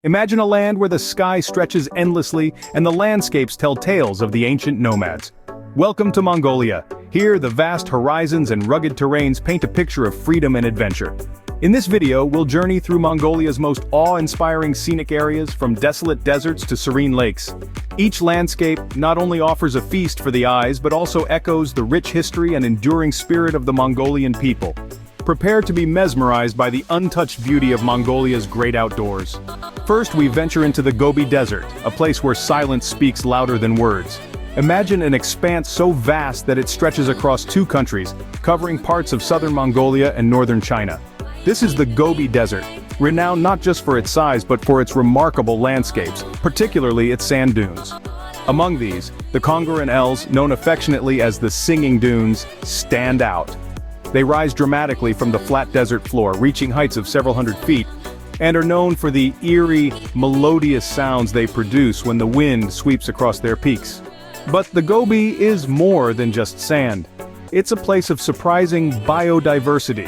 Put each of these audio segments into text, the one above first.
Imagine a land where the sky stretches endlessly and the landscapes tell tales of the ancient nomads. Welcome to Mongolia. Here, the vast horizons and rugged terrains paint a picture of freedom and adventure. In this video, we'll journey through Mongolia's most awe-inspiring scenic areas, from desolate deserts to serene lakes. Each landscape not only offers a feast for the eyes but also echoes the rich history and enduring spirit of the Mongolian people. Prepare to be mesmerized by the untouched beauty of Mongolia's great outdoors. First, we venture into the Gobi Desert, a place where silence speaks louder than words. Imagine an expanse so vast that it stretches across two countries, covering parts of southern Mongolia and northern China. This is the Gobi Desert, renowned not just for its size but for its remarkable landscapes, particularly its sand dunes. Among these, the Conger and Els, known affectionately as the Singing Dunes, stand out. They rise dramatically from the flat desert floor, reaching heights of several hundred feet, and are known for the eerie, melodious sounds they produce when the wind sweeps across their peaks. But the Gobi is more than just sand. It's a place of surprising biodiversity.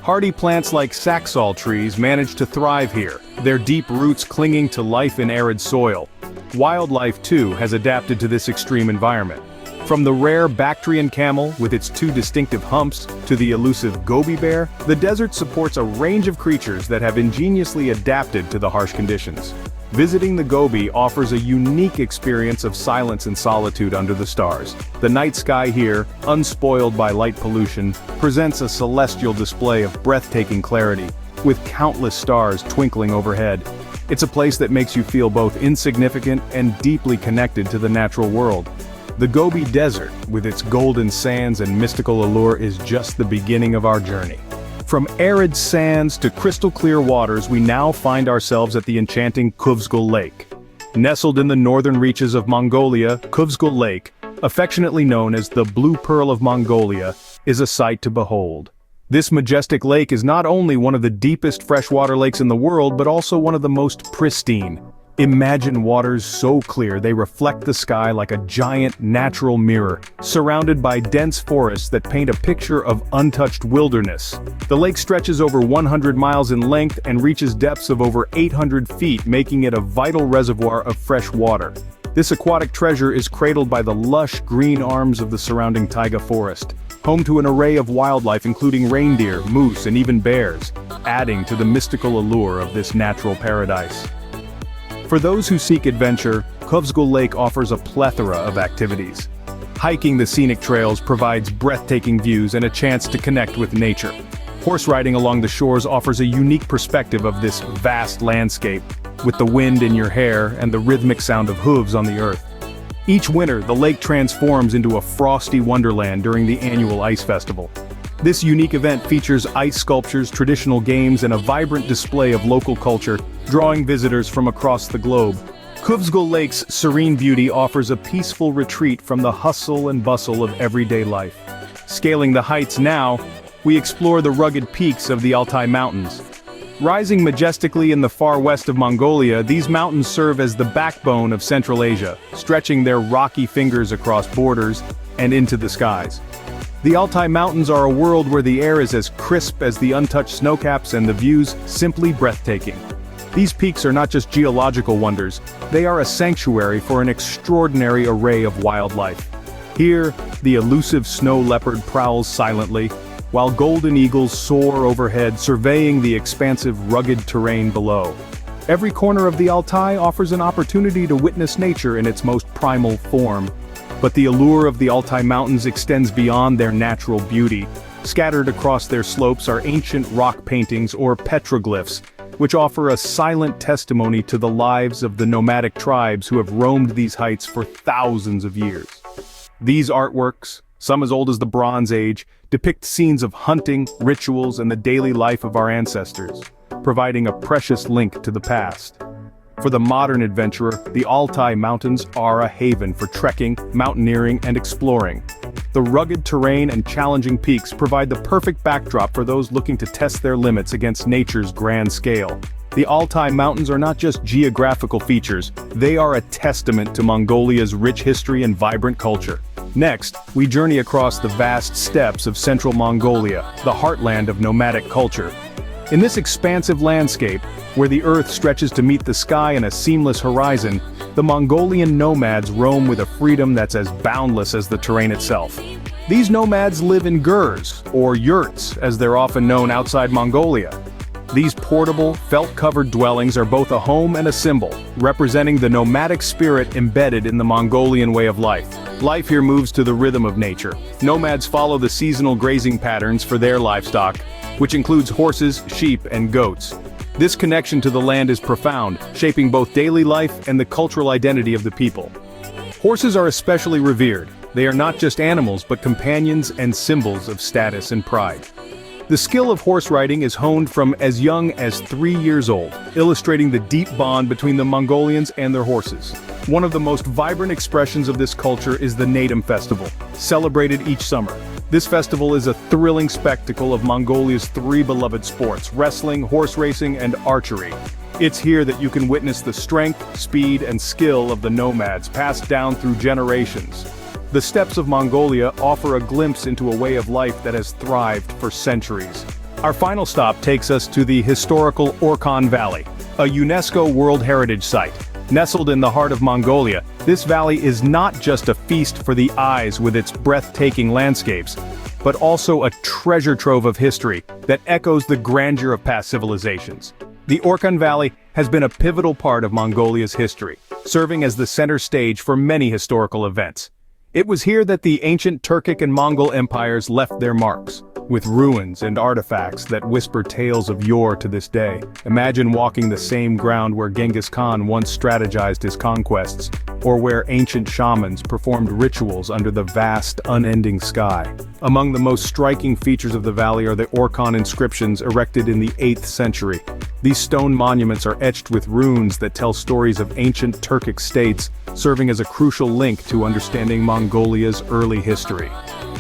Hardy plants like saxaul trees manage to thrive here, their deep roots clinging to life in arid soil. Wildlife, too, has adapted to this extreme environment. From the rare Bactrian camel, with its two distinctive humps, to the elusive Gobi bear, the desert supports a range of creatures that have ingeniously adapted to the harsh conditions. Visiting the Gobi offers a unique experience of silence and solitude under the stars. The night sky here, unspoiled by light pollution, presents a celestial display of breathtaking clarity, with countless stars twinkling overhead. It's a place that makes you feel both insignificant and deeply connected to the natural world. The Gobi Desert, with its golden sands and mystical allure, is just the beginning of our journey. From arid sands to crystal-clear waters, we now find ourselves at the enchanting Khuvsgul Lake. Nestled in the northern reaches of Mongolia, Khuvsgul Lake, affectionately known as the Blue Pearl of Mongolia, is a sight to behold. This majestic lake is not only one of the deepest freshwater lakes in the world, but also one of the most pristine. Imagine waters so clear they reflect the sky like a giant natural mirror, surrounded by dense forests that paint a picture of untouched wilderness. The lake stretches over 100 miles in length and reaches depths of over 800 feet, making it a vital reservoir of fresh water. This aquatic treasure is cradled by the lush green arms of the surrounding taiga forest, home to an array of wildlife including reindeer, moose, and even bears, adding to the mystical allure of this natural paradise. For those who seek adventure, Khuvsgul Lake offers a plethora of activities. Hiking the scenic trails provides breathtaking views and a chance to connect with nature. Horse riding along the shores offers a unique perspective of this vast landscape, with the wind in your hair and the rhythmic sound of hooves on the earth. Each winter, the lake transforms into a frosty wonderland during the annual Ice Festival. This unique event features ice sculptures, traditional games, and a vibrant display of local culture, drawing visitors from across the globe. Khuvsgul Lake's serene beauty offers a peaceful retreat from the hustle and bustle of everyday life. Scaling the heights now, we explore the rugged peaks of the Altai Mountains. Rising majestically in the far west of Mongolia, these mountains serve as the backbone of Central Asia, stretching their rocky fingers across borders and into the skies. The Altai Mountains are a world where the air is as crisp as the untouched snowcaps and the views simply breathtaking. These peaks are not just geological wonders, they are a sanctuary for an extraordinary array of wildlife. Here, the elusive snow leopard prowls silently, while golden eagles soar overhead, surveying the expansive, rugged terrain below. Every corner of the Altai offers an opportunity to witness nature in its most primal form. But the allure of the Altai Mountains extends beyond their natural beauty. Scattered across their slopes are ancient rock paintings or petroglyphs, which offer a silent testimony to the lives of the nomadic tribes who have roamed these heights for thousands of years. These artworks, some as old as the Bronze Age, depict scenes of hunting, rituals, and the daily life of our ancestors, providing a precious link to the past. For the modern adventurer, the Altai Mountains are a haven for trekking, mountaineering, and exploring. The rugged terrain and challenging peaks provide the perfect backdrop for those looking to test their limits against nature's grand scale. The Altai Mountains are not just geographical features, they are a testament to Mongolia's rich history and vibrant culture. Next, we journey across the vast steppes of central Mongolia, the heartland of nomadic culture. In this expansive landscape, where the earth stretches to meet the sky in a seamless horizon, the Mongolian nomads roam with a freedom that's as boundless as the terrain itself. These nomads live in gers, or yurts, as they're often known outside Mongolia. These portable, felt-covered dwellings are both a home and a symbol, representing the nomadic spirit embedded in the Mongolian way of life. Life here moves to the rhythm of nature. Nomads follow the seasonal grazing patterns for their livestock, which includes horses, sheep, and goats. This connection to the land is profound, shaping both daily life and the cultural identity of the people. Horses are especially revered. They are not just animals but companions and symbols of status and pride. The skill of horse riding is honed from as young as 3 years old, illustrating the deep bond between the Mongolians and their horses. One of the most vibrant expressions of this culture is the Naadam Festival, celebrated each summer. This festival is a thrilling spectacle of Mongolia's 3 beloved sports: wrestling, horse racing, and archery. It's here that you can witness the strength, speed, and skill of the nomads passed down through generations. The steppes of Mongolia offer a glimpse into a way of life that has thrived for centuries. Our final stop takes us to the historical Orkhon Valley, a UNESCO World Heritage Site. Nestled in the heart of Mongolia, this valley is not just a feast for the eyes with its breathtaking landscapes, but also a treasure trove of history that echoes the grandeur of past civilizations. The Orkhon Valley has been a pivotal part of Mongolia's history, serving as the center stage for many historical events. It was here that the ancient Turkic and Mongol empires left their marks, with ruins and artifacts that whisper tales of yore to this day. Imagine walking the same ground where Genghis Khan once strategized his conquests, or where ancient shamans performed rituals under the vast, unending sky. Among the most striking features of the valley are the Orkhon inscriptions erected in the 8th century. These stone monuments are etched with runes that tell stories of ancient Turkic states, serving as a crucial link to understanding Mongolia's early history.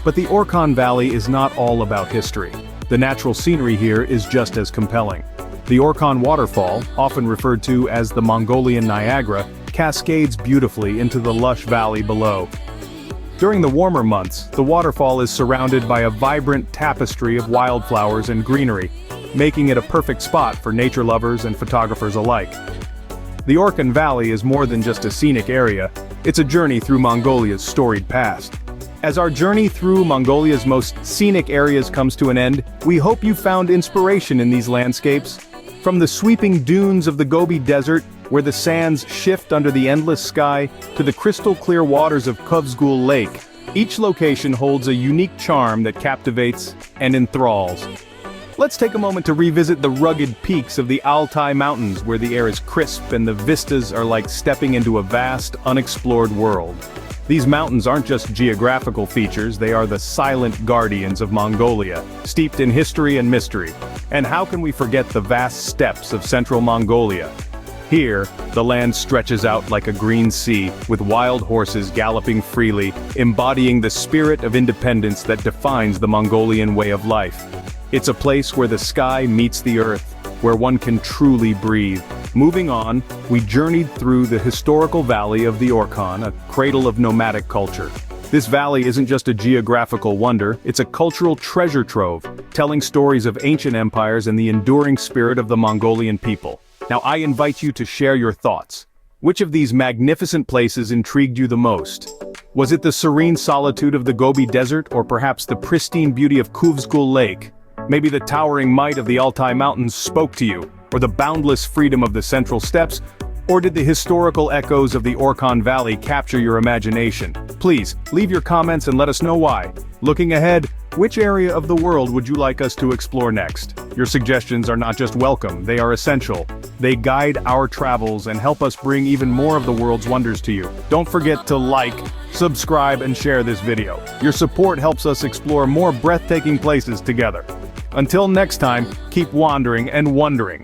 But the Orkhon Valley is not all about history. The natural scenery here is just as compelling. The Orkhon waterfall, often referred to as the Mongolian Niagara, cascades beautifully into the lush valley below. During the warmer months, the waterfall is surrounded by a vibrant tapestry of wildflowers and greenery, making it a perfect spot for nature lovers and photographers alike. The Orkhon Valley is more than just a scenic area, it's a journey through Mongolia's storied past. As our journey through Mongolia's most scenic areas comes to an end, we hope you found inspiration in these landscapes. From the sweeping dunes of the Gobi Desert, where the sands shift under the endless sky, to the crystal-clear waters of Khuvsgul Lake, each location holds a unique charm that captivates and enthralls. Let's take a moment to revisit the rugged peaks of the Altai Mountains, where the air is crisp and the vistas are like stepping into a vast, unexplored world. These mountains aren't just geographical features, they are the silent guardians of Mongolia, steeped in history and mystery. And how can we forget the vast steppes of central Mongolia? Here, the land stretches out like a green sea, with wild horses galloping freely, embodying the spirit of independence that defines the Mongolian way of life. It's a place where the sky meets the earth, where one can truly breathe. Moving on, we journeyed through the historical valley of the Orkhon, a cradle of nomadic culture. This valley isn't just a geographical wonder, it's a cultural treasure trove, telling stories of ancient empires and the enduring spirit of the Mongolian people. Now I invite you to share your thoughts. Which of these magnificent places intrigued you the most? Was it the serene solitude of the Gobi Desert, or perhaps the pristine beauty of Khuvsgul Lake? Maybe the towering might of the Altai Mountains spoke to you, or the boundless freedom of the central steppes, or did the historical echoes of the Orkhon Valley capture your imagination? Please, leave your comments and let us know why. Looking ahead, which area of the world would you like us to explore next? Your suggestions are not just welcome, they are essential. They guide our travels and help us bring even more of the world's wonders to you. Don't forget to like, subscribe, and share this video. Your support helps us explore more breathtaking places together. Until next time, keep wandering and wondering.